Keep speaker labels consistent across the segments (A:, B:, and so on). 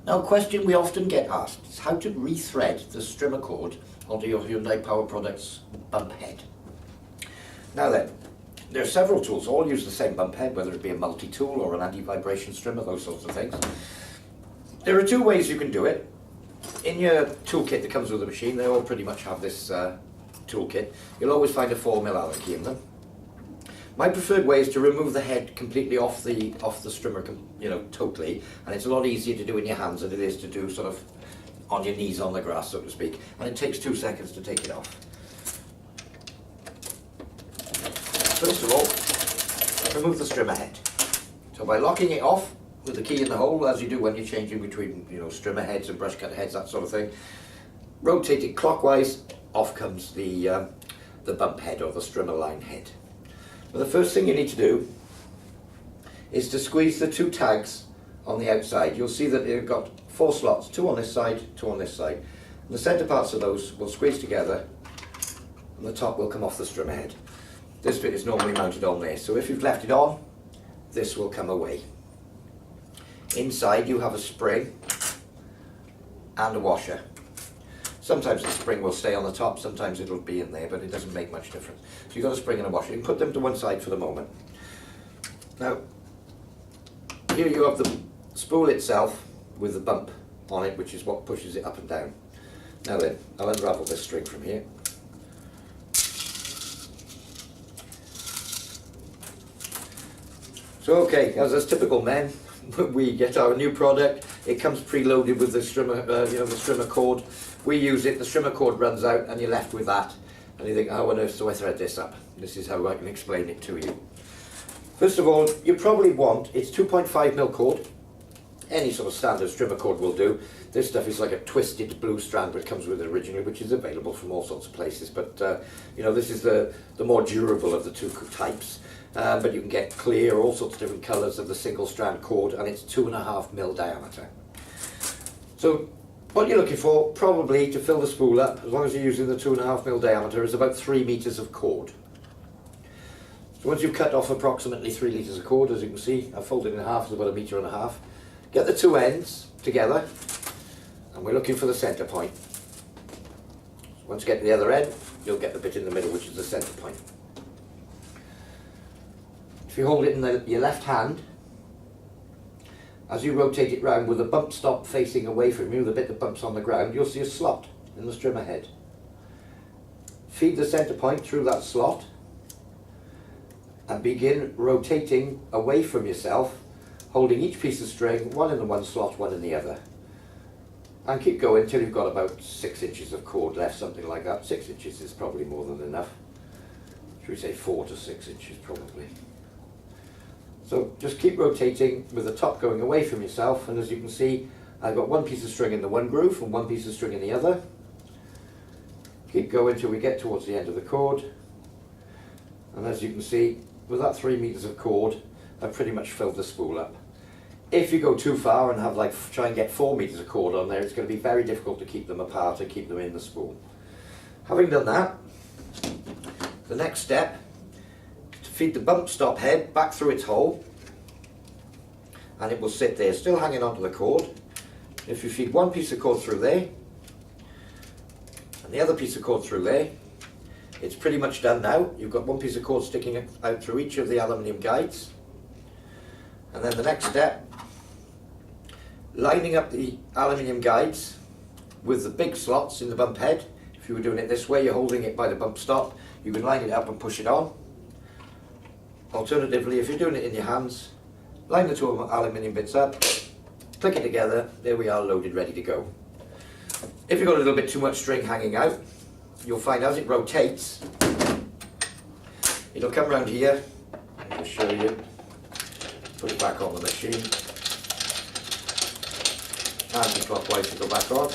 A: Now, a question we often get asked is how to rethread the strimmer cord onto your Hyundai Power Products bump head. Now then, there are several tools, all use the same bump head, whether it be a multi-tool or an anti-vibration strimmer, those sorts of things. There are two ways you can do it. In your toolkit that comes with the machine, they all pretty much have this toolkit. You'll always find a 4mm Allen key in them. My preferred way is to remove the head completely off the strimmer, totally, and it's a lot easier to do in your hands than it is to do sort of on your knees on the grass, so to speak, and it takes 2 seconds to take it off. First of all, remove the strimmer head. So by locking it off with the key in the hole, as you do when you're changing between strimmer heads and brush cut heads, that sort of thing, rotate it clockwise, off comes the bump head or the strimmer line head. But the first thing you need to do is to squeeze the 2 tags on the outside. You'll see that they've got 4 slots, 2 on this side, 2 on this side. And the centre parts of those will squeeze together and the top will come off the strimmer head. This bit is normally mounted on there, so if you've left it on, this will come away. Inside you have a spring and a washer. Sometimes the spring will stay on the top, sometimes it'll be in there, but it doesn't make much difference. So you've got a spring and a washer. You can put them to one side for the moment. Now, here you have the spool itself with the bump on it, which is what pushes it up and down. Now then, I'll unravel this string from here. So okay, as typical men, we get our new product. It comes preloaded with the strimmer, the strimmer cord. We use it, the strimmer cord runs out and you're left with that. And you think, how on earth do I thread this up? This is how I can explain it to you. First of all, you probably want, it's 2.5mm cord. Any sort of standard strimmer cord will do. This stuff is like a twisted blue strand that comes with it originally, which is available from all sorts of places. But this is the more durable of the 2 types. But you can get clear, all sorts of different colours of the single strand cord, and it's 2.5mm diameter. So what you're looking for, probably to fill the spool up, as long as you're using the 2.5mm diameter, is about 3 meters of cord. So once you've cut off approximately 3 meters of cord, as you can see, I've folded it in half, it's about 1.5 meters. Get the 2 ends together, and we're looking for the centre point. So once you get to the other end, you'll get the bit in the middle, which is the centre point. If you hold it in your left hand, as you rotate it round with the bump stop facing away from you, the bit that bumps on the ground, you'll see a slot in the strimmer head. Feed the centre point through that slot and begin rotating away from yourself, holding each piece of string, one in the one slot, one in the other. And keep going until you've got about 6 inches of cord left, something like that. 6 inches is probably more than enough. Should we say 4 to 6 inches probably. So just keep rotating with the top going away from yourself, and as you can see, I've got 1 piece of string in the one groove and 1 piece of string in the other. Keep going till we get towards the end of the cord, and as you can see, with that 3 meters of cord, I've pretty much filled the spool up. If you go too far and have try and get 4 meters of cord on there, it's going to be very difficult to keep them apart and keep them in the spool. Having done that, the next step, feed the bump stop head back through its hole, and it will sit there still hanging onto the cord. If you feed 1 piece of cord through there and the other piece of cord through there, it's pretty much done now. You've got 1 piece of cord sticking out through each of the aluminium guides, and then the next step, lining up the aluminium guides with the big slots in the bump head. If you were doing it this way, you're holding it by the bump stop, you can line it up and push it on. Alternatively, if you're doing it in your hands, line the 2 aluminium bits up, click it together, there we are, loaded, ready to go. If you've got a little bit too much string hanging out, you'll find as it rotates, it'll come round here. I'll show you. Put it back on the machine. Anti-clockwise to go back on.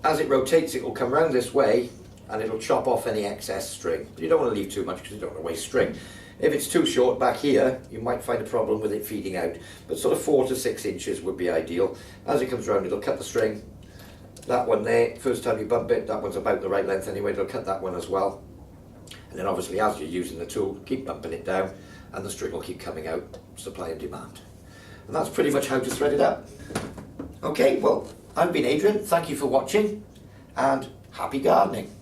A: As it rotates, it will come round this way, and it'll chop off any excess string. But you don't want to leave too much because you don't want to waste string. If it's too short back here, you might find a problem with it feeding out, but sort of 4 to 6 inches would be ideal. As it comes round, it'll cut the string. That one there, first time you bump it, that one's about the right length anyway, it'll cut that one as well. And then obviously as you're using the tool, keep bumping it down, and the string will keep coming out, supply and demand. And that's pretty much how to thread it up. Okay, well, I've been Adrian, thank you for watching, and happy gardening.